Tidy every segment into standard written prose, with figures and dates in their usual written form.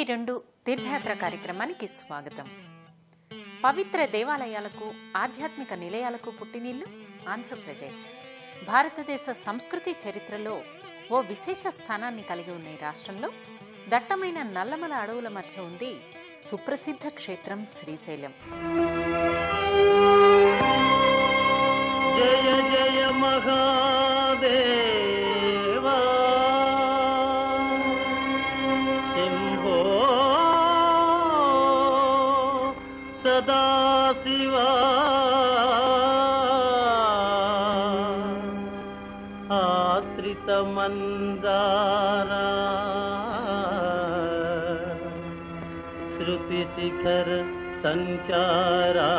2 తీర్థయాత్ర కార్యక్రమానికి స్వాగతం. పవిత్ర దేవాలయాలకు, ఆధ్యాత్మిక నిలయాలకు పుట్టినిల్లు ఆంధ్రప్రదేశ్. భారతదేశ సంస్కృతి చరిత్రలో ఓ విశేష స్థానాన్ని కలిగి ఉన్న ఈ రాష్ట్రంలో దట్టమైన నల్లమల అడవుల మధ్య ఉంది సుప్రసిద్ధ క్షేత్రం శ్రీశైలం. జయ జయ మహాదేవా శంభో సదాశివా ఆశ్రిత మందారా శృతి శిఖర సంచారా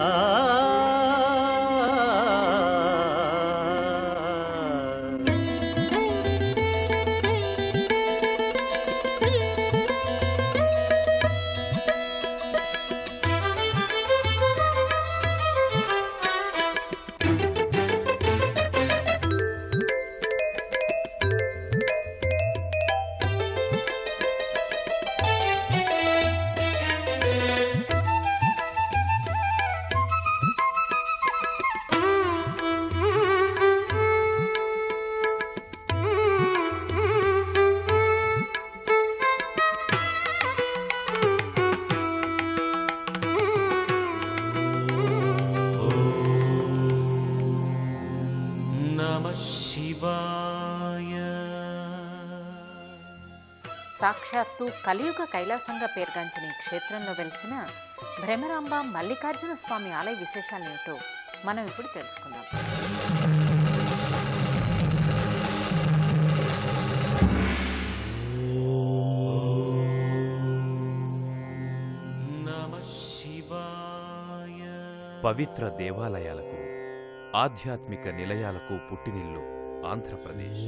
సాక్షాత్తు కలియుగ కైలాసంగా పేర్గాంచిన ఈ క్షేత్రంలో వెలిసిన భ్రమరాంబ మల్లికార్జున స్వామి ఆలయ విశేషాలేమిటో మనం ఇప్పుడు తెలుసుకుందాం. పవిత్ర దేవాలయాలకు, ఆధ్యాత్మిక నిలయాలకు పుట్టినిల్లు ఆంధ్రప్రదేశ్.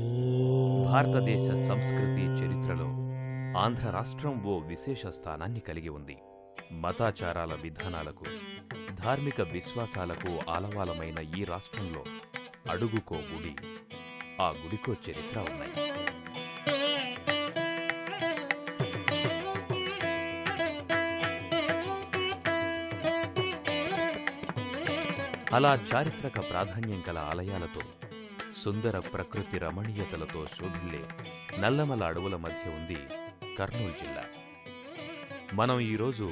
భారతదేశ సంస్కృతి చరిత్రలో ఆంధ్ర రాష్ట్రం ఓ విశేష స్థానాన్ని కలిగి ఉంది. మతాచారాల విధానాలకు, ధార్మిక విశ్వాసాలకు ఆలవాలమైన ఈ రాష్ట్రంలో అడుగుకో గుడి, ఆ గుడికో చరిత్ర ఉన్నాయి. అలా చారిత్రక ప్రాధాన్యం గల ఆలయాలతో, సుందర ప్రకృతి రమణీయతలతో శోభిల్లే నల్లమల అడవుల మధ్య ఉంది కర్నూలు జిల్లా. మనం ఈరోజు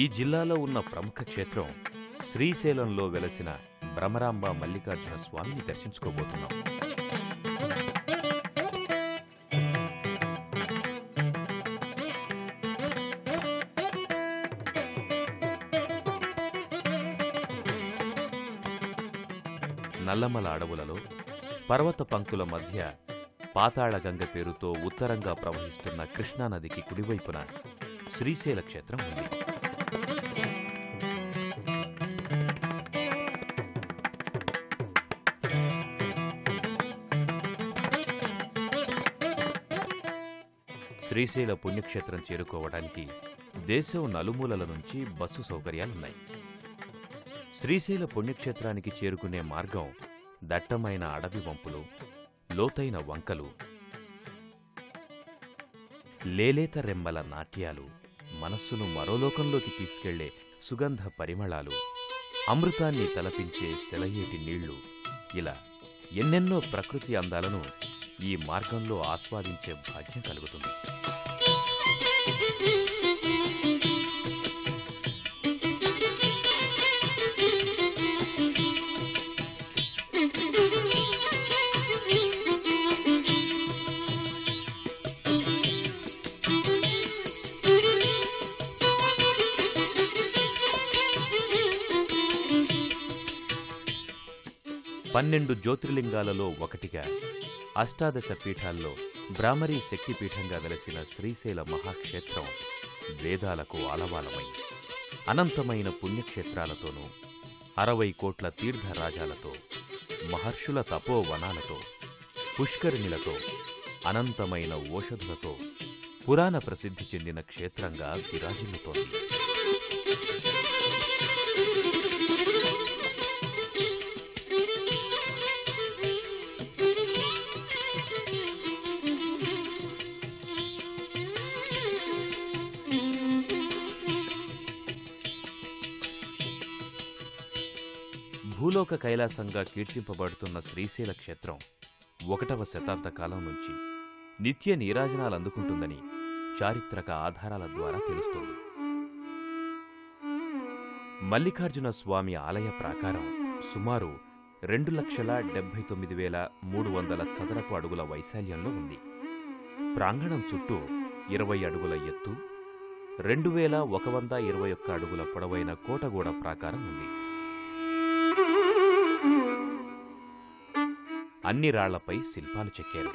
ఈ జిల్లాలో ఉన్న ప్రముఖ క్షేత్రం శ్రీశైలంలో వెలసిన భ్రమరాంబ మల్లికార్జున స్వామిని దర్శించుకోబోతున్నాం. నల్లమల అడవులలో పర్వత పంక్తుల మధ్య పాతాళగంగ పేరుతో ఉత్తరంగా ప్రవహిస్తున్న కృష్ణానదికి కుడివైపున శ్రీశైల క్షేత్రం ఉంది. శ్రీశైల పుణ్యక్షేత్రం చేరుకోవడానికి దేశం నలుమూలల నుంచి బస్సు సౌకర్యాలున్నాయి. శ్రీశైల పుణ్యక్షేత్రానికి చేరుకునే మార్గం దట్టమైన అడవి వంపులు, లోతైన వంకలు, లేలేత రెమ్మల నాట్యాలు, మనస్సును మరోలోకంలోకి తీసుకెళ్లే సుగంధ పరిమళాలు, అమృతాన్ని తలపించే సెలయేటి నీళ్లు, ఇలా ఎన్నెన్నో ప్రకృతి అందాలను ఈ మార్గంలో ఆస్వాదించే భాగ్యం కలుగుతుంది. పన్నెండు జ్యోతిర్లింగాలలో ఒకటిగా, అష్టాదశ పీఠాల్లో బ్రాహ్మరీ శక్తిపీఠంగా వెలసిన శ్రీశైల మహాక్షేత్రం వేదాలకు ఆలవాలమై అనంతమైన పుణ్యక్షేత్రాలతోనూ, 60 కోట్ల తీర్థరాజాలతో, మహర్షుల తపోవనాలతో, పుష్కరిణిలతో, అనంతమైన ఓషధులతో పురాణ ప్రసిద్ధి చెందిన క్షేత్రంగా విరాజిల్లుతోంది. భూలోక కైలాసంగా కీర్తింపబడుతున్న శ్రీశైల క్షేత్రం 1వ శతాబ్ద కాలం నుంచి నిత్య నీరాజనాలందుకుంటుందని చారిత్రక ఆధారాల ద్వారా తెలుస్తోంది. మల్లికార్జున స్వామి ఆలయ ప్రాకారం సుమారు 2,79,300 చదరపు అడుగుల వైశాల్యంలో ఉంది. ప్రాంగణం చుట్టూ 20 అడుగుల ఎత్తు, 2,121 అడుగుల పొడవైన కోటగూడ ప్రాకారం ఉంది. అన్ని రాళ్లపై శిల్పాలు చెక్కారు.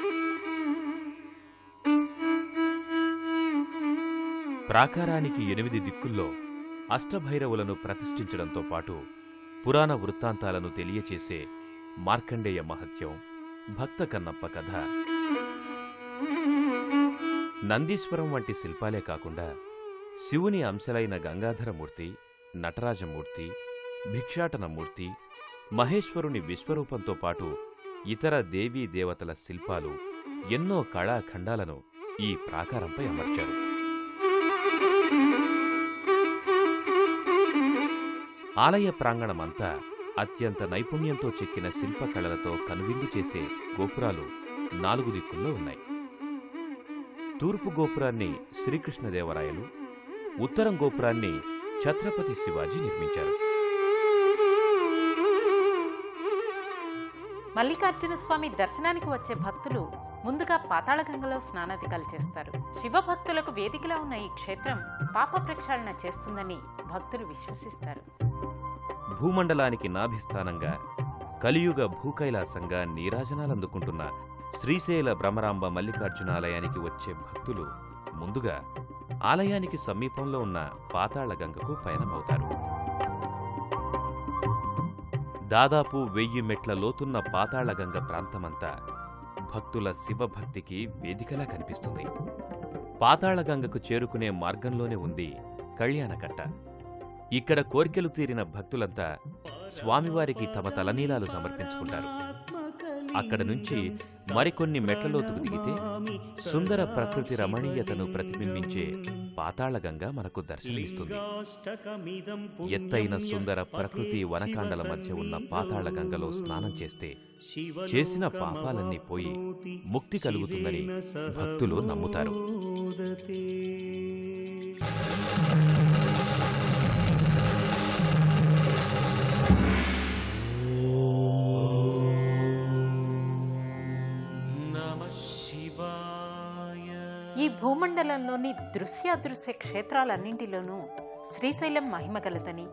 ప్రాకారానికి 8 దిక్కుల్లో అష్టభైరవులను ప్రతిష్ఠించడంతో పాటు పురాణ వృత్తాంతాలను తెలియచేసే మార్కండేయ మహత్యం, భక్త కన్నప్ప కథ, నందీశ్వరం వంటి శిల్పాలే కాకుండా శివుని అంశలైన గంగాధరమూర్తి, నటరాజమూర్తి, భిక్షాటనమూర్తి, మహేశ్వరుని విశ్వరూపంతో పాటు ఇతర దేవీ దేవతల శిల్పాలు, ఎన్నో కళాఖండాలను ఈ ప్రాకారంపై అమర్చారు. ఆలయ ప్రాంగణమంతా అత్యంత నైపుణ్యంతో చెక్కిన శిల్పకళలతో కనువిందు చేసే గోపురాలు 4 దిక్కుల్లో ఉన్నాయి. తూర్పు గోపురాన్ని శ్రీకృష్ణదేవరాయలు, ఉత్తరం గోపురాన్ని ఛత్రపతి శివాజీ నిర్మించారు. మల్లికార్జున స్వామి దర్శనానికి వచ్చే భక్తులు ముందుగా పాతాళగంగలో స్నానాధికాలు చేస్తారు. శివభక్తులకు వేదికలా ఉన్న ఈ క్షేత్రం పాప ప్రక్షాళన చేస్తుందని భక్తులు విశ్వసిస్తారు. భూమండలానికి నాభిస్థానంగా కలియుగ భూకైలాసంగా నీరాజనాలందుకుంటున్న శ్రీశైల భ్రమరాంబ మల్లికార్జునాలయానికి వచ్చే భక్తులు ముందుగా ఆలయానికి సమీపంలో ఉన్న పాతాళగంగకు పయనమవుతారు. దాదాపు 1000 మెట్ల లోతున్న పాతాళగంగ ప్రాంతమంతా భక్తుల శివభక్తికి వేదికలా కనిపిస్తుంది. పాతాళగంగకు చేరుకునే మార్గంలోనే ఉంది కళ్యాణకట్ట. ఇక్కడ కోర్కెలు తీరిన భక్తులంతా స్వామివారికి తమ తలనీలాలు సమర్పించుకుంటారు. అక్కడ నుంచి మరికొన్ని మెట్లలోతుకు దిగితే సుందర ప్రకృతి రమణీయతను ప్రతిబింబించే పాతాళగంగ మనకు దర్శనమిస్తుంది. ఎత్తైన సుందర ప్రకృతి వనకాండల మధ్య ఉన్న పాతాళగంగలో స్నానం చేస్తే చేసిన పాపాలన్నీ పోయి ముక్తి కలుగుతుందని భక్తులు నమ్ముతారు. ఈ భూమండలంలోని దృశ్యాదృశ్య క్షేత్రాలన్నింటిలోనూ శ్రీశైలం మహిమగలదని,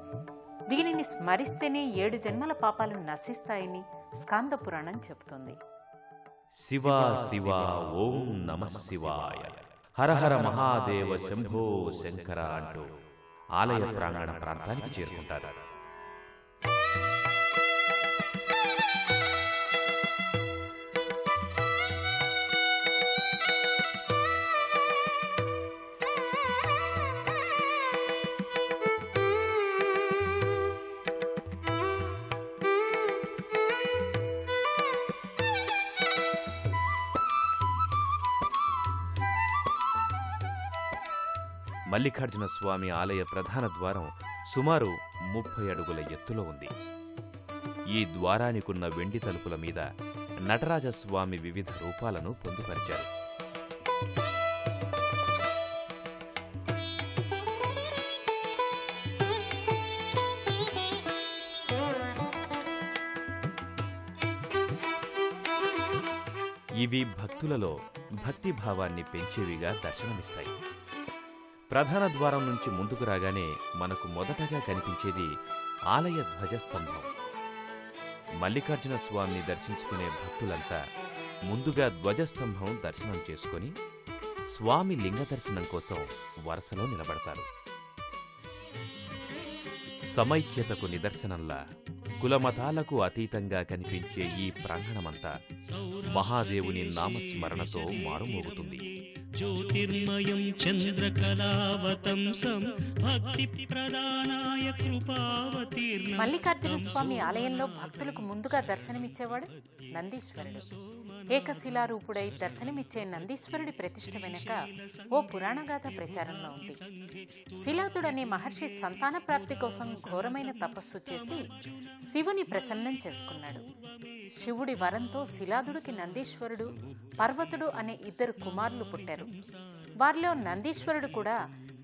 దీనిని స్మరిస్తేనే 7 జన్మల పాపాలు నశిస్తాయని స్కాంద పురాణం చెబుతుంది. శివ శివ ఓం నమః శివాయ, హర హర మహాదేవ శంభో శంకర అంటూ ఆలయ ప్రాంగణ ప్రాంతానికి చేరుకుంటారు. మల్లికార్జున స్వామి ఆలయ ప్రధాన ద్వారం సుమారు 30 అడుగుల ఎత్తులో ఉంది. ఈ ద్వారానికున్న వెండి తలుపుల మీద నటరాజస్వామి వివిధ రూపాలను పొందుపరిచారు. ఇవి భక్తులలో భక్తిభావాన్ని పెంచేవిగా దర్శనమిస్తాయి. ప్రధాన ద్వారం నుంచి ముందుకు రాగానే మనకు మొదటగా కనిపించేది ఆలయ ధ్వజస్తంభం. మల్లికార్జున స్వామిని దర్శించుకునే భక్తులంతా ముందుగా ధ్వజస్తంభం దర్శనం చేసుకుని స్వామి లింగ దర్శనం కోసం వరుసలో నిలబడతారు. సమైక్యతకు నిదర్శనంలా కులమతాలకు అతీతంగా కనిపించే ఈ ప్రాంగణమంతా మహాదేవుని నామస్మరణతో మారుమోగుతుంది. జ్యోతిర్మయం చంద్రకళావతంసం భక్తి ప్రదానాయ కృపావతీర్ణ. మల్లికార్జున స్వామి ఆలయంలో భక్తులకు ముందుగా దర్శనమిచ్చేవాడు నందీశ్వరుడు. ఏకశిలారూపుడై దర్శనమిచ్చే నందీశ్వరుడి ప్రతిష్ఠ వెనుక ఓ పురాణగాథ ప్రచారంలో ఉంది. శిలాదుడనే మహర్షి సంతాన ప్రాప్తి కోసం ఘోరమైన తపస్సు చేసి శివుని ప్రసన్నం చేసుకున్నాడు. శివుడి వరంతో శిలాదుడికి నందీశ్వరుడు, పర్వతుడు అనే 2 కుమారులు పుట్టారు. వారిలో నందీశ్వరుడు కూడా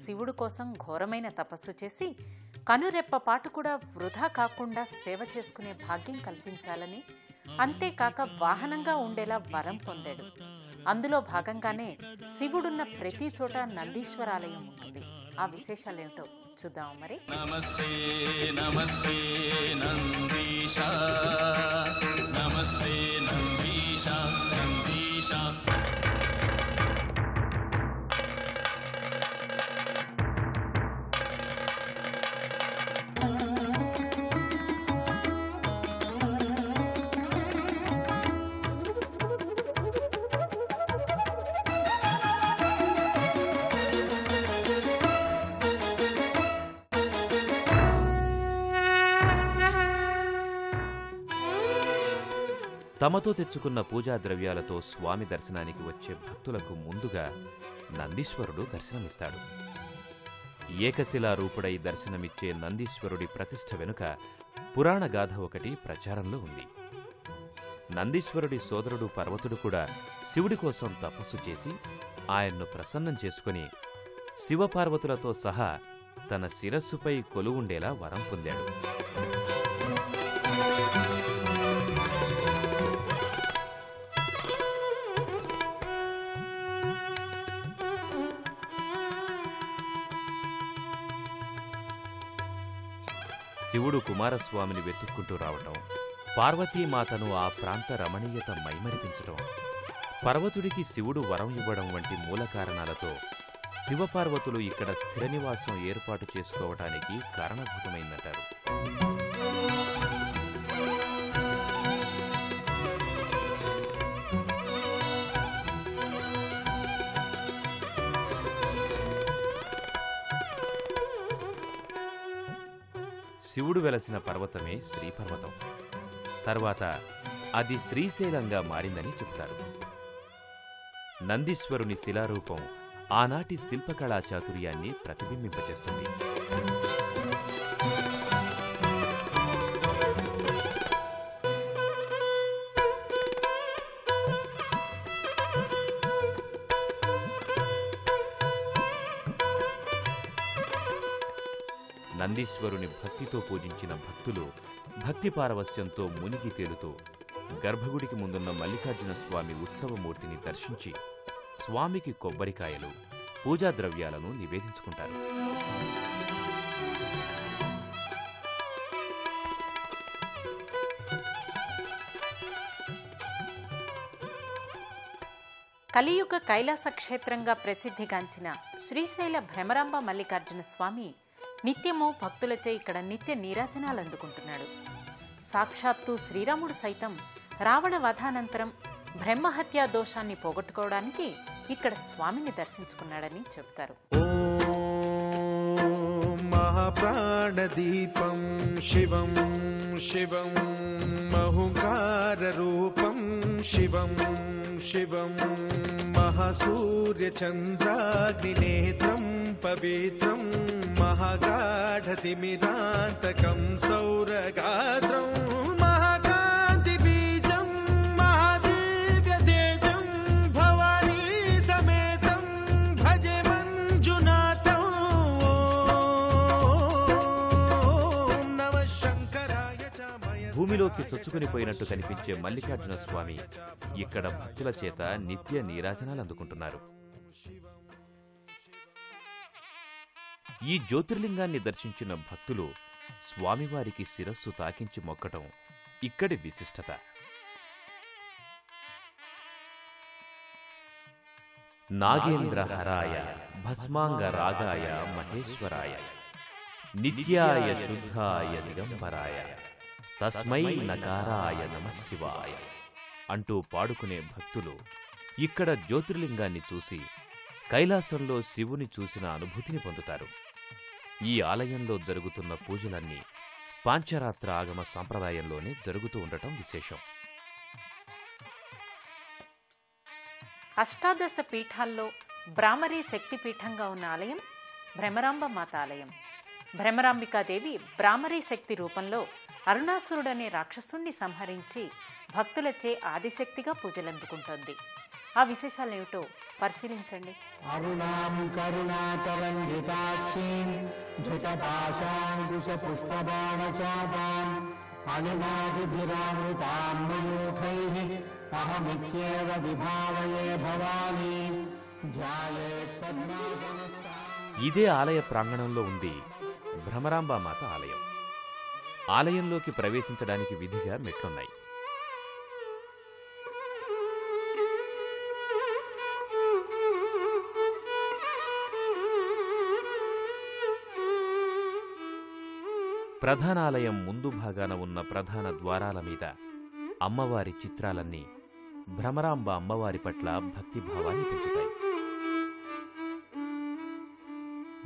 శివుడు కోసం ఘోరమైన తపస్సు చేసి కనురెప్పపాటు కూడా వృధా కాకుండా సేవ చేసుకునే భాగ్యం కల్పించాలని, అంతేకాక వాహనంగా ఉండేలా వరం పొందాడు. అందులో భాగంగానే శివుడున్న ప్రతి చోట నందీశ్వరాలయం ఉంటుంది. ఆ విశేషాలేమిటో చూద్దాం మరి. నమస్తే నమస్తే నందీశ, నమస్తే నందీశ నందీశ. తమతో తెచ్చుకున్న పూజా ద్రవ్యాలతో స్వామి దర్శనానికి వచ్చే భక్తులకు ముందుగా నందీశ్వరుడు దర్శనమిస్తాడు. ఏకశిలా రూపుడై దర్శనమిచ్చే నందీశ్వరుడి ప్రతిష్ఠ వెనుక పురాణగాథ ఒకటి ప్రచారంలో ఉంది. నందీశ్వరుడి సోదరుడు పర్వతుడు కూడా శివుడి కోసం తపస్సు చేసి ఆయన్ను ప్రసన్నం చేసుకుని శివపార్వతులతో సహా తన శిరస్సుపై కొలువుండేలా వరం పొందాడు. శివుడు కుమారస్వామిని వెతుక్కుంటూ రావటం, పార్వతీమాతను ఆ ప్రాంత రమణీయత మైమరిపించటం, పర్వతుడికి శివుడు వరం ఇవ్వడం వంటి మూల కారణాలతో శివపార్వతులు ఇక్కడ స్థిర నివాసం ఏర్పాటు చేసుకోవటానికి కారణభూతమైందంటారు. శివుడు వెలసిన పర్వతమే శ్రీపర్వతం. తర్వాత అది శ్రీశైలంగా మారిందని చెప్తారు. నందీశ్వరుని శిలారూపం ఆనాటి శిల్పకళా చాతుర్యాన్ని ప్రతిబింబింపచేస్తుంది. నందీశ్వరుని భక్తితో పూజించిన భక్తులు భక్తి పారవస్యంతో మునిగి తేలుతూ గర్భగుడికి ముందున్న మల్లికార్జున స్వామి ఉత్సవమూర్తిని దర్శించి స్వామికి కొబ్బరికాయలు, పూజా ద్రవ్యాలను నివేదించుకుంటారు. కలియుగ కైలాస క్షేత్రంగా ప్రసిద్ధిగాంచిన శ్రీశైల భ్రమరాంబ మల్లికార్జున స్వామి నిత్యము భక్తులచే ఇక్కడ నిత్య నీరాజనాలు అందుకుంటున్నాడు. సాక్షాత్తు శ్రీరాముడు సైతం రావణ వధానంతరం బ్రహ్మహత్యా దోషాన్ని పోగొట్టుకోవడానికి ఇక్కడ స్వామిని దర్శించుకున్నాడని చెబుతారు. మహాప్రాణదీపం శివం శివం మహుంకార రూపం శివం శివం మహాసూర్యచంద్రాగ్నినేత్రం పవిత్రం మహాగాఢతిమిరాంతకం సౌరగాత్రం మహాకాంతిబీజం మహాదివ్యతేజం భవానీ సమేతం భజే మంజునాథం నమః శంకరాయ చ మయ. భూమిలోకి చొచ్చుకునిపోయినట్టు కనిపించే మల్లికార్జున స్వామి ఇక్కడ భక్తుల చేత నిత్య నీరాజనాలు అందుకుంటున్నారు. ఈ జ్యోతిర్లింగాన్ని దర్శించిన భక్తులు స్వామివారికి శిరస్సు తాకించి మొక్కటం ఇక్కడి విశిష్టత. నాగేంద్రహరాయ భస్మాంగ రాగాయ మహేశ్వరాయ నిత్యాయ శుద్ధాయ దిగంబరాయ తస్మై నకారాయ నమః శివాయ అంటూ పాడుకునే భక్తులు ఇక్కడ జ్యోతిర్లింగాన్ని చూసి కైలాసంలో శివుని చూసిన అనుభూతిని పొందుతారు. ఈ ఆలయంలో జరుగుతున్న పూజలన్నీ పాంచరాత్ర ఆగమ సాంప్రదాయంలోనే జరుగుతూ ఉండటం విశేషం. అష్టాదశ పీఠాల్లో బ్రాహ్మరీ శక్తిపీఠంగా ఉన్న ఆలయం భ్రమరాంబ మాత ఆలయం. భ్రమరాంబికాదేవి బ్రాహ్మరీ శక్తి రూపంలో అరుణాసురుడనే రాక్షసుణ్ణి సంహరించి భక్తులచే ఆదిశక్తిగా పూజలందుకుంటోంది. ఆ విశేషాలేమిటో పరిశీలించండి. అరుణాం కరుణాతరంగితాక్షీం ధృతపాశాంకుశ పుష్పబాణచాపాం అణిమాదిభిరావృతాం మయూఖైః అహమిత్యేవ విభావయే భవానీం ధ్యాయేత్ పద్మాసనస్థాం. ఇదే ఆలయ ప్రాంగణంలో ఉంది భ్రమరాంబామాత ఆలయం. ఆలయంలోకి ప్రవేశించడానికి విధిగా మెట్లున్నాయి. ప్రధానాలయం ముందు భాగాన ఉన్న ప్రధాన ద్వారాల మీద అమ్మవారి చిత్రాలన్నీ భ్రమరాంబ అమ్మవారి పట్ల భక్తిభావాన్ని పెంచుతాయి.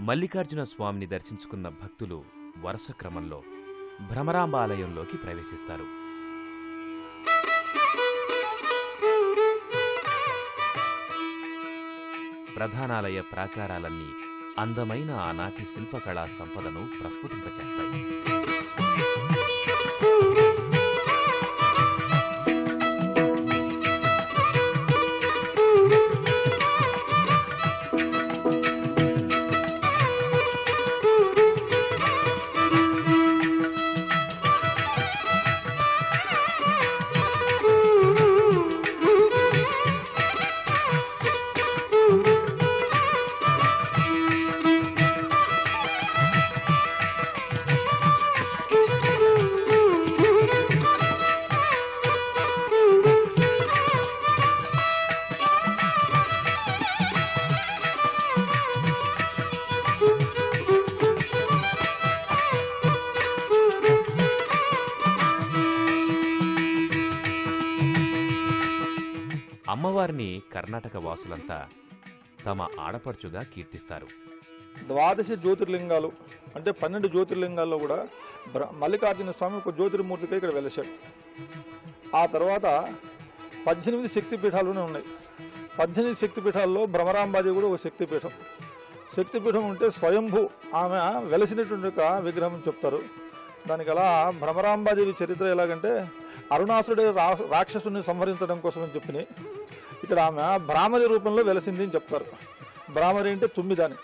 మల్లికార్జున స్వామిని దర్శించుకున్న భక్తులు వరుస క్రమంలో భ్రమరాంబ ఆలయంలోకి ప్రవేశిస్తారు. ప్రధానాలయ ప్రాకారాలన్నీ అందమైన ఆనాటి శిల్పకళా సంపదను ప్రస్ఫుటింపచేస్తాయి. అమ్మవారిని కర్ణాటక వాసులంతా తమ ఆడపడుచుగా కీర్తిస్తారు. 12 జ్యోతిర్లింగాలు అంటే 12 జ్యోతిర్లింగాల్లో కూడా మల్లికార్జున స్వామి ఒక జ్యోతిర్మూర్తిగా ఇక్కడ వెలిశాడు. ఆ తర్వాత 18 శక్తిపీఠాలునే ఉన్నాయి. 18 శక్తిపీఠాల్లో భ్రమరాంబాదేవి కూడా ఒక శక్తిపీఠం. శక్తిపీఠం ఉంటే స్వయంభూ ఆమె వెలసినటువంటి ఒక విగ్రహం చెప్తారు. దానికి అలా భ్రమరాంబాదేవి చరిత్ర ఎలాగంటే అరుణాసురుడు రాక్షసుని సంహరించడం కోసం అని చెప్పి ఇక్కడ ఆమె భ్రామరి రూపంలో వెలసింది అని చెప్తారు. భ్రామరి అంటే తుమ్మిదాని.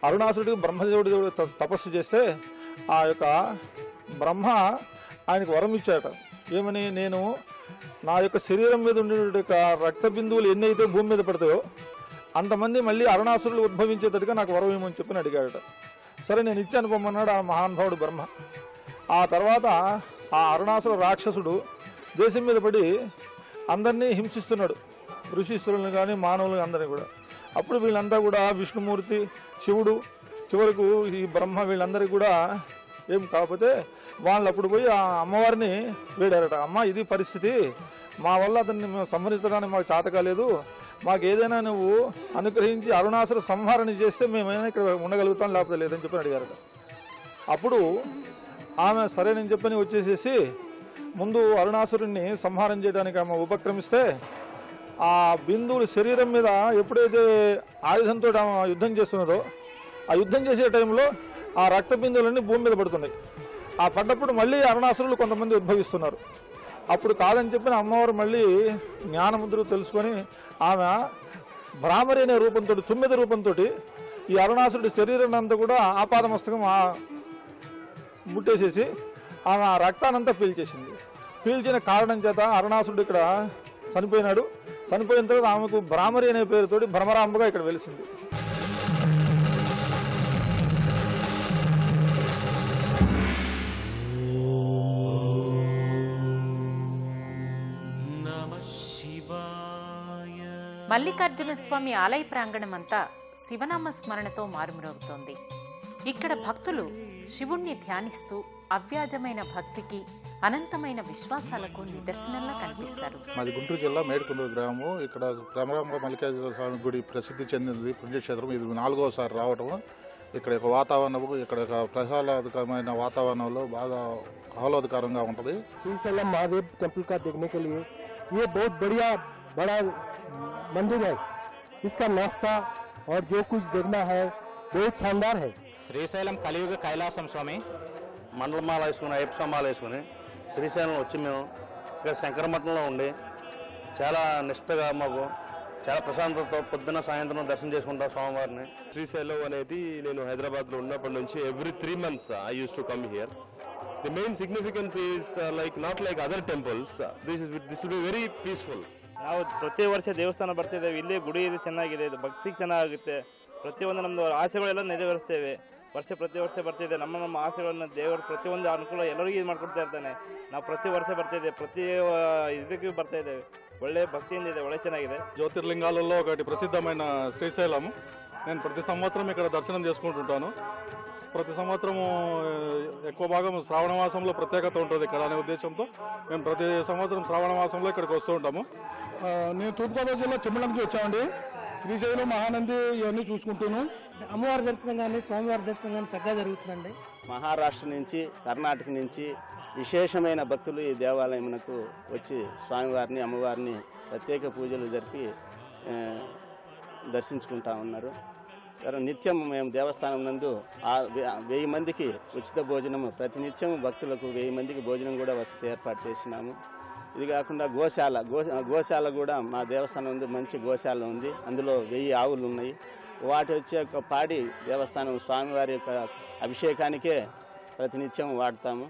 అరుణాసురుడికి బ్రహ్మదేవుడు తపస్సు చేస్తే ఆ యొక్క బ్రహ్మ ఆయనకు వరం ఇచ్చాట. ఏమని, నేను నా యొక్క శరీరం మీద ఉండే రక్త బిందువులు ఎన్నైతే భూమి మీద పడతాయో అంతమంది మళ్ళీ అరుణాసురులు ఉద్భవించేటట్టుగా నాకు వరం ఏమని చెప్పి అడిగాడట. సరే నేను ఇచ్చాను పొమ్మన్నాడు ఆ మహానుభావుడు బ్రహ్మ. ఆ తర్వాత ఆ అరుణాసుర రాక్షసుడు దేశం మీద పడి అందరినీ హింసిస్తున్నాడు, ఋషీశ్వరులను కానీ మానవులను అందరినీ కూడా. అప్పుడు వీళ్ళంతా కూడా విష్ణుమూర్తి, శివుడు, చివరకు ఈ బ్రహ్మ వీళ్ళందరికీ కూడా ఏం కాకపోతే వాళ్ళు అప్పుడు పోయి ఆ అమ్మవారిని వేడారట. అమ్మ ఇది పరిస్థితి, మా వల్ల అతన్ని మేము సంహరించడానికి మాకు చేత కాలేదు, మాకు ఏదైనా నువ్వు అనుగ్రహించి అరుణాసుర సంహారణ చేస్తే మేమైనా ఇక్కడ ఉండగలుగుతాం, లేకపోతే లేదని చెప్పి అడిగారట. అప్పుడు ఆమె సరేనని చెప్పని వచ్చేసేసి ముందు అరుణాసురుణ్ణి సంహారం చేయడానికి ఆమె ఉపక్రమిస్తే ఆ బిందువులు శరీరం మీద ఎప్పుడైతే ఆయుధంతో ఆమె యుద్ధం చేస్తున్నదో ఆ యుద్ధం చేసే టైంలో ఆ రక్త బిందువులన్నీ భూమి మీద పడుతున్నాయి. ఆ పడ్డప్పుడు మళ్ళీ అరుణాసురులు కొంతమంది ఉద్భవిస్తున్నారు. అప్పుడు కాదని చెప్పిన అమ్మవారు మళ్ళీ జ్ఞానముద్ర తెలుసుకొని ఆమె భ్రామరి అనే రూపంతో, తుమ్మిద రూపంతో ఈ అరుణాసురుడి శరీరాన్ని అంతా కూడా ఆపాదమస్తకం ముట్టేసేసి ఆమె ఆ రక్తానంతా పీల్చేసింది. పీల్చిన కారణం చేత అరుణాసురుడు ఇక్కడ చనిపోయినాడు. చనిపోయిన తర్వాత ఆమెకు భ్రామరి అనే పేరుతోటి భ్రమరాంబగా ఇక్కడ వెలిసింది. మల్లికార్జున స్వామి ఆలయ ప్రాంగణమంతా శివనామ స్మరణతో మారుమ్రోగుతోంది. ఇక్కడ భక్తులు శివుణ్ణి ధ్యానిస్తూ అవ్యాజమైన భక్తికి అనంతమైన విశ్వాసాలకు నిదర్శనంలా కనిపిస్తారు. మాది గుంటూరు జిల్లా మేడికొండూరు గ్రామం. ఇక్కడ భ్రమరాంబ మల్లికార్జున స్వామి గుడి ప్రసిద్ధి చెందింది పుణ్యక్షేత్రం. ఇది 4వసారి రావటం. ఇక్కడ వాతావరణం, ఇక్కడ ప్రహ్లాదకరమైన వాతావరణంలో బాగా ఆహ్లాదకరంగా ఉంటుంది. श्रीशैलम महादेव टेम्पल का देखने के लिए ये बहुत बड़ा मंदिर है. इसका नक्शा और जो कुछ देखना है बहुत शानदार है. శ్రీశైలం కలియుగ కైలాసం స్వామి మండలమాల వేసుకుని అయ్యప్ప మాల వేసుకుని శ్రీశైలం వచ్చి మేము ఇక్కడ శంకరమఠంలో ఉండి చాలా నిష్టగా మాకు చాలా ప్రశాంతతతో పొద్దున్న సాయంత్రం దర్శనం చేసుకుంటాం స్వామివారిని. శ్రీశైలం అనేది నేను హైదరాబాద్లో ఉన్నప్పటి నుంచి every 3 months I use to come here. The main significance is like not like other temples. This will be very peaceful. ನಾವು ಪ್ರತಿ ವರ್ಷ ದೇವಸ್ಥಾನ ಬರ್ತಿದ್ದೇವೆ. ಇಲ್ಲಿ ಗುಡಿ ಇದು ಚೆನ್ನಾಗಿದೆ, ಭಕ್ತಿ ಚೆನ್ನಾಗುತ್ತೆ. ಪ್ರತಿಯೊಂದು ನಮ್ಮದು ಆಸೆಗಳೆಲ್ಲ ನೆರವೇರಿಸ್ತೇವೆ. ಪ್ರತಿ ವರ್ಷ ಬರ್ತಿದೆ. ನಮ್ಮ ಆಸೆಗಳನ್ನು ದೇವರು ಪ್ರತಿಯೊಂದು ಅನುಕೂಲ ಎಲ್ಲರಿಗೂ ಇದು ಮಾಡ್ಕೊಡ್ತಾ ಇರ್ತಾನೆ. ನಾವು ಪ್ರತಿ ವರ್ಷ ಬರ್ತಿದ್ದೇವೆ, ಪ್ರತಿ ಇದಕ್ಕೆ ಬರ್ತಾ ಇದ್ದೇವೆ. ಒಳ್ಳೆ ಭಕ್ತಿಯಿಂದ ಇದೆ, ಒಳ್ಳೆ ಚೆನ್ನಾಗಿದೆ. జ్యోతిర్లింగాలలో ఒకటి ప్రసిద్ధమైన శ్రీశైలం. నేను ప్రతి సంవత్సరం ఇక్కడ దర్శనం చేసుకుంటుంటాను. ప్రతి సంవత్సరము ఎక్కువ భాగం శ్రావణ మాసంలో ప్రత్యేకత ఉంటుంది ఇక్కడ అనే ఉద్దేశంతో మేము ప్రతి సంవత్సరం శ్రావణ మాసంలో ఇక్కడికి వస్తూ ఉంటాము. నేను తూర్పుగోదావరి జిల్లా చెమ్మల నుంచి వచ్చామండి. శ్రీశైలం మహానంది ఇవన్నీ చూసుకుంటూను అమ్మవారి దర్శనం కానీ స్వామివారి దర్శనం కానీ చక్కగా జరుగుతుందండి. మహారాష్ట్ర నుంచి, కర్ణాటక నుంచి విశేషమైన భక్తులు ఈ దేవాలయమునకు వచ్చి స్వామివారిని, అమ్మవారిని ప్రత్యేక పూజలు జరిపి దర్శించుకుంటా ఉన్నారు. నిత్యం మేము దేవస్థానం నందు 1000 మందికి ఉచిత భోజనము, ప్రతినిత్యం భక్తులకు 1000 మందికి భోజనం కూడా వసతి ఏర్పాటు చేసినాము. ఇది కాకుండా గోశాల కూడా మా దేవస్థానం నందు మంచి గోశాల ఉంది. అందులో 1000 ఆవులు ఉన్నాయి. వాటి వచ్చే పాడి దేవస్థానం స్వామివారి యొక్క అభిషేకానికే ప్రతినిత్యం వాడతాము.